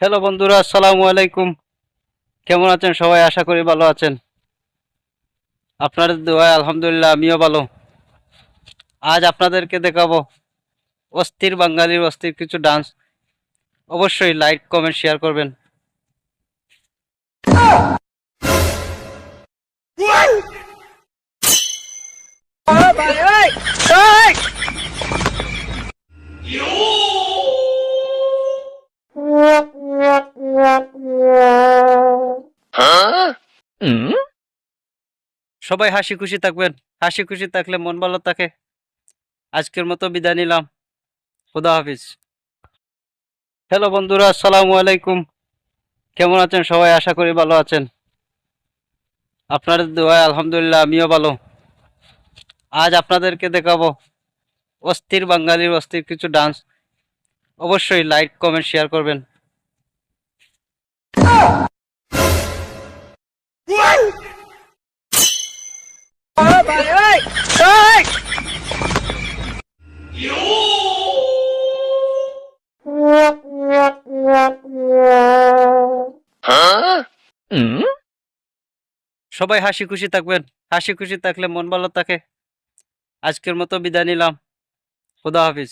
Hello বন্ধুরা, আসসালামু আলাইকুম। কেমন আছেন সবাই? আশা করি ভালো আছেন। আপনাদের দোয়ায় আলহামদুলিল্লাহ আমিও ভালো। আজ আপনাদেরকে দেখাবো অস্থির বাঙালির অস্থির কিছু ডান্স। অবশ্যই লাইক কমেন্ট শেয়ার করবেন। সবাই হাসি খুশি থাকবেন। হাসি খুশি থাকলে মন ভালো থাকে। আজকের মতো বিদায় নিলাম। খুদা হাফিজ। হ্যালো বন্ধুরা, আসসালামু আলাইকুম। কেমন আছেন সবাই? আশা করি ভালো আছেন। আপনাদের দোয়ায় আলহামদুলিল্লাহ আমিও ভালো। আজ আপনাদেরকে দেখাবো অস্থির বাঙালির অস্থির কিছু ডান্স। অবশ্যই লাইক কমেন্ট শেয়ার করবেন। সবাই হাসি খুশি থাকবেন। হাসি খুশি থাকলে মন ভালো থাকে। আজকের মতো বিদায় নিলাম। খুদা হাফিজ।